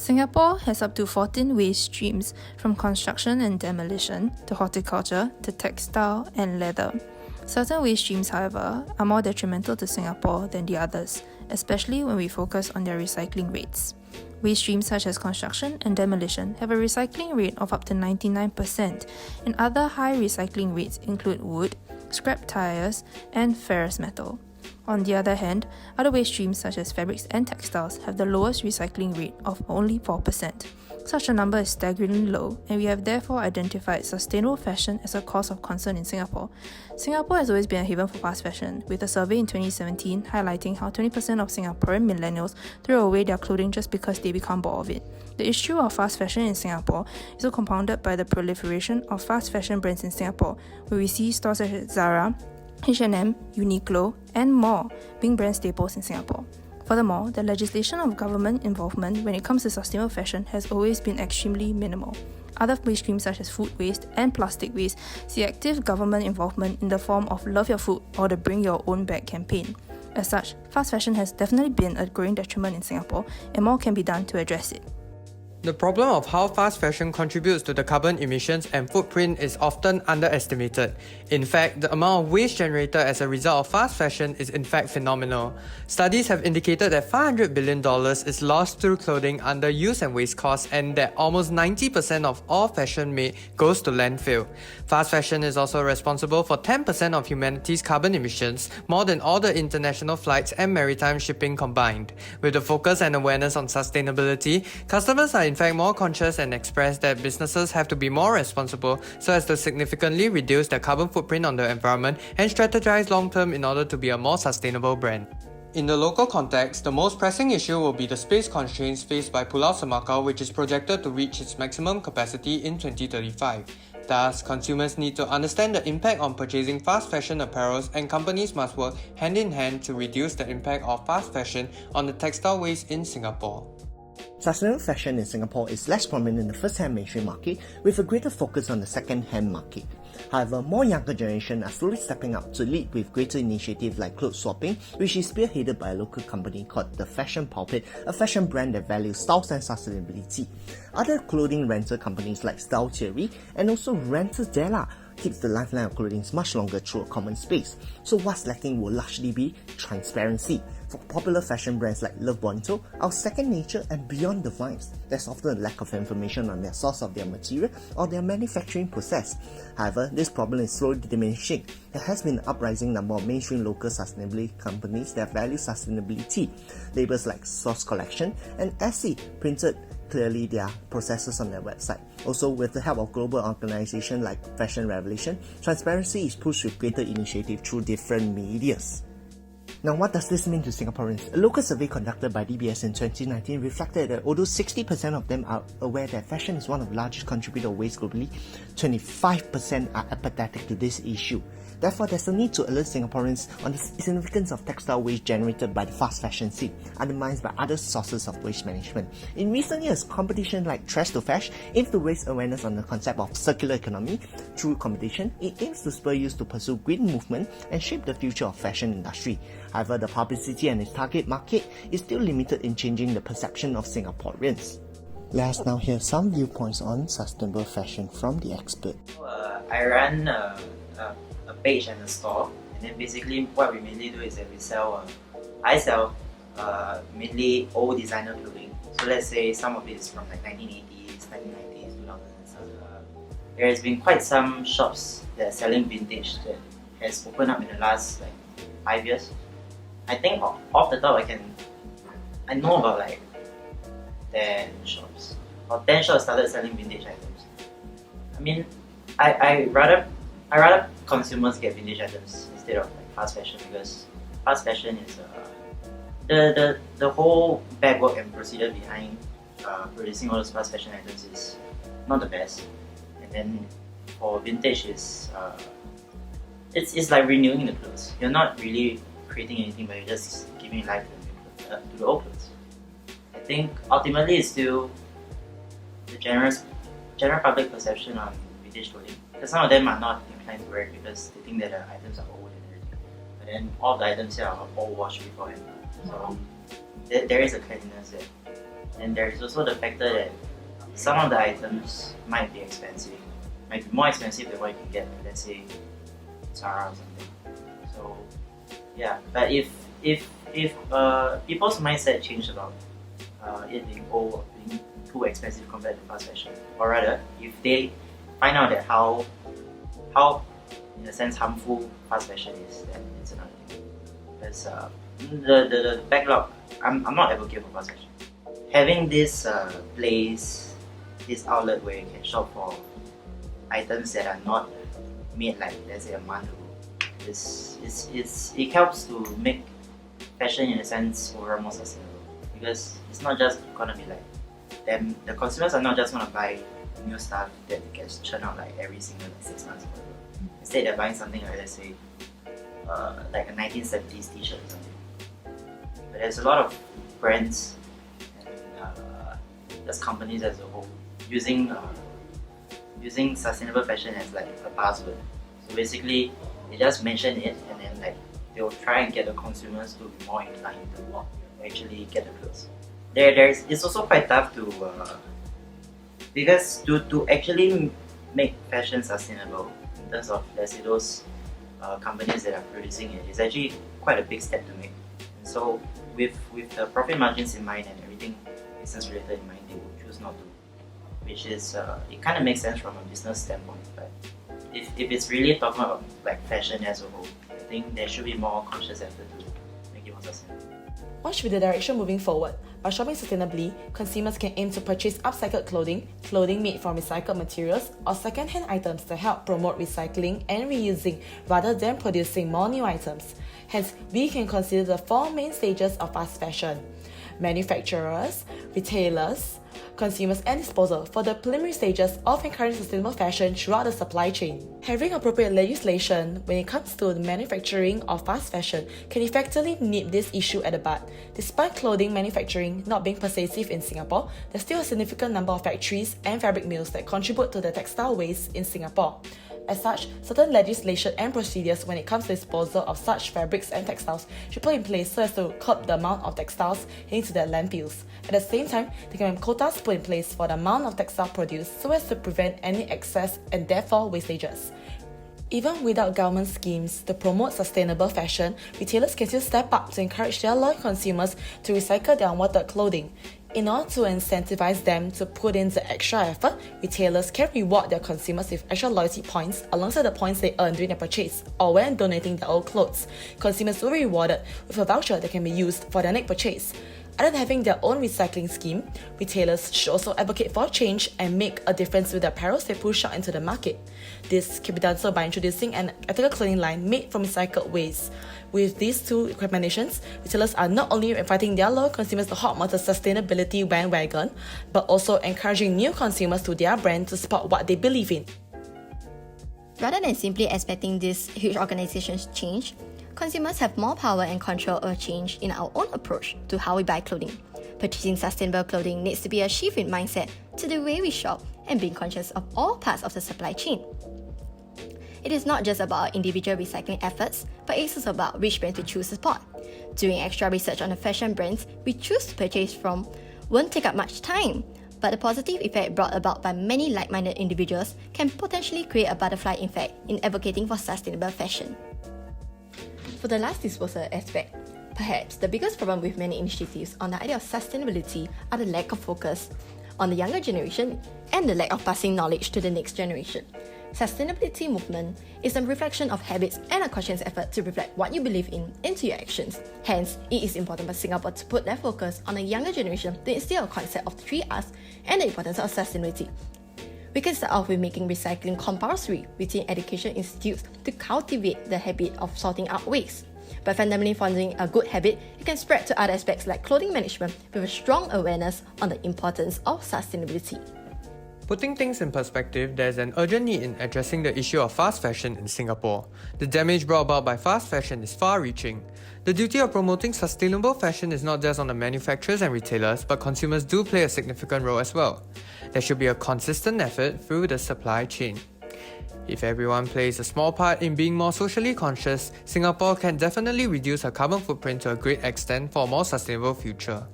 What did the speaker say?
Singapore has up to 14 waste streams, from construction and demolition to horticulture to textile and leather. Certain waste streams, however, are more detrimental to Singapore than the others, especially when we focus on their recycling rates. Waste streams such as construction and demolition have a recycling rate of up to 99%, and other high recycling rates include wood, scrap tires, and ferrous metal. On the other hand, other waste streams such as fabrics and textiles have the lowest recycling rate of only 4%. Such a number is staggeringly low, and we have therefore identified sustainable fashion as a cause of concern in Singapore. Singapore has always been a haven for fast fashion, with a survey in 2017 highlighting how 20% of Singaporean millennials throw away their clothing just because they become bored of it. The issue of fast fashion in Singapore is also compounded by the proliferation of fast fashion brands in Singapore, where we see stores such as Zara, H&M, Uniqlo, and more being brand staples in Singapore. Furthermore, the legislation of government involvement when it comes to sustainable fashion has always been extremely minimal. Other waste streams such as food waste and plastic waste see active government involvement in the form of Love Your Food or the Bring Your Own Bag campaign. As such, fast fashion has definitely been a growing detriment in Singapore, and more can be done to address it. The problem of how fast fashion contributes to the carbon emissions and footprint is often underestimated. In fact, the amount of waste generated as a result of fast fashion is in fact phenomenal. Studies have indicated that $500 billion is lost through clothing under use and waste costs, and that almost 90% of all fashion made goes to landfill. Fast fashion is also responsible for 10% of humanity's carbon emissions, more than all the international flights and maritime shipping combined. With the focus and awareness on sustainability, customers are in fact more conscious and express that businesses have to be more responsible so as to significantly reduce their carbon footprint on the environment and strategize long-term in order to be a more sustainable brand. In the local context, the most pressing issue will be the space constraints faced by Pulau Semakau, which is projected to reach its maximum capacity in 2035. Thus, consumers need to understand the impact on purchasing fast fashion apparels, and companies must work hand in hand to reduce the impact of fast fashion on the textile waste in Singapore. Sustainable fashion in Singapore is less prominent in the first-hand mainstream market, with a greater focus on the second-hand market. However, more younger generation are slowly stepping up to lead with greater initiatives like clothes swapping, which is spearheaded by a local company called The Fashion Pulpit, a fashion brand that values styles and sustainability. Other clothing rental companies like Style Theory and also Rentals Della keeps the lifeline of clothing much longer through a common space. So what's lacking will largely be transparency. For popular fashion brands like Love Bonito, Our Second Nature and Beyond the Vibes, there's often a lack of information on their source of their material or their manufacturing process. However, this problem is slowly diminishing. There has been an uprising number of mainstream local sustainability companies that value sustainability. Labels like Source Collection and Essie printed clearly their processes on their website. Also, with the help of global organizations like Fashion Revolution, transparency is pushed with greater initiative through different medias. Now, what does this mean to Singaporeans? A local survey conducted by DBS in 2019 reflected that although 60% of them are aware that fashion is one of the largest contributors of waste globally, 25% are apathetic to this issue. Therefore, there's a need to alert Singaporeans on the significance of textile waste generated by the fast fashion scene, undermined by other sources of waste management. In recent years, competition like Trash to Fash aims to raise awareness on the concept of circular economy. Through competition, it aims to spur youth to pursue green movement and shape the future of fashion industry. However, the publicity and its target market is still limited in changing the perception of Singaporeans. Let us now hear some viewpoints on sustainable fashion from the expert. I run a page and a store, and then basically what we mainly do is that I sell mainly old designer clothing. So let's say some of it is from like 1980s, 1990s, 2000s. There has been quite some shops that are selling vintage that has opened up in the last like 5 years. I think off the top I know about like 10 shops. Or 10 shops started selling vintage items. I mean, I rather consumers get vintage items instead of like fast fashion, because fast fashion is the whole backwork and procedure behind producing all those fast fashion items is not the best. And then for vintage it's like renewing the clothes. You're not really creating anything, but you're just giving life to the old clothes. I think ultimately it's still the general public perception on vintage clothing, because some of them are not inclined to wear it because they think that the items are old and everything. But then all the items here are all washed beforehand. So there is a cleanliness there. And there is also the factor that some of the items might be expensive, might be more expensive than what you can get, let's say, Zara or something. So yeah, but if people's mindset changed about it being old or being too expensive compared to fast fashion, or rather, if they find out that how in a sense harmful fast fashion is, then it's another thing. Because the backlog, I'm not advocate for fast fashion. Having this place, this outlet where you can shop for items that are not made like, let's say, a month ago, it helps to make fashion in a sense overall more sustainable. Because it's not just gonna be like them, the consumers are not just gonna buy new stuff that gets churned out like every single 6 months or whatever. Instead they're buying something like, let's say, like a 1970s t-shirt or something. But there's a lot of brands and there's companies as a whole using sustainable fashion as like a buzzword. So basically they just mention it and then like they'll try and get the consumers to be more inclined to actually get the clothes. It's also quite tough to because to actually make fashion sustainable in terms of, let's say, those companies that are producing it, is actually quite a big step to make. And so with the profit margins in mind and everything business related in mind, they will choose not to, which is it kind of makes sense from a business standpoint. But if it's really talking about like fashion as a whole, I think there should be more conscious effort to make it more sustainable. What should be the direction moving forward? By shopping sustainably, consumers can aim to purchase upcycled clothing made from recycled materials, or second-hand items that help promote recycling and reusing rather than producing more new items. Hence, we can consider the 4 main stages of fast fashion: manufacturers, retailers, consumers, and disposal for the preliminary stages of encouraging sustainable fashion throughout the supply chain. Having appropriate legislation when it comes to the manufacturing of fast fashion can effectively nip this issue at the bud. Despite clothing manufacturing not being pervasive in Singapore, there's still a significant number of factories and fabric mills that contribute to the textile waste in Singapore. As such, certain legislation and procedures when it comes to disposal of such fabrics and textiles should be put in place so as to curb the amount of textiles heading to their landfills. At the same time, there can be quotas put in place for the amount of textile produced so as to prevent any excess and therefore wastages. Even without government schemes to promote sustainable fashion, retailers can still step up to encourage their loyal consumers to recycle their unwanted clothing. In order to incentivize them to put in the extra effort, retailers can reward their consumers with extra loyalty points alongside the points they earn during their purchase or when donating their old clothes. Consumers will be rewarded with a voucher that can be used for their next purchase. Other than having their own recycling scheme, retailers should also advocate for change and make a difference with the apparel they push out into the market. This can be done so by introducing an ethical clothing line made from recycled waste. With these 2 recommendations, retailers are not only inviting their loyal consumers to hop on the sustainability bandwagon, but also encouraging new consumers to their brand to support what they believe in. Rather than simply expecting these huge organizations to change, consumers have more power and control over change in our own approach to how we buy clothing. Purchasing sustainable clothing needs to be a shift in mindset to the way we shop and being conscious of all parts of the supply chain. It is not just about our individual recycling efforts, but it's also about which brand to choose to support. Doing extra research on the fashion brands we choose to purchase from won't take up much time, but the positive effect brought about by many like-minded individuals can potentially create a butterfly effect in advocating for sustainable fashion. For the last disposal aspect, perhaps the biggest problem with many initiatives on the idea of sustainability are the lack of focus on the younger generation and the lack of passing knowledge to the next generation. Sustainability movement is a reflection of habits and a conscious effort to reflect what you believe in into your actions. Hence, it is important for Singapore to put their focus on the younger generation to instill a concept of the 3 Rs and the importance of sustainability. We can start off with making recycling compulsory within education institutes to cultivate the habit of sorting out waste. By fundamentally fostering a good habit, it can spread to other aspects like clothing management with a strong awareness on the importance of sustainability. Putting things in perspective, there's an urgent need in addressing the issue of fast fashion in Singapore. The damage brought about by fast fashion is far-reaching. The duty of promoting sustainable fashion is not just on the manufacturers and retailers, but consumers do play a significant role as well. There should be a consistent effort through the supply chain. If everyone plays a small part in being more socially conscious, Singapore can definitely reduce her carbon footprint to a great extent for a more sustainable future.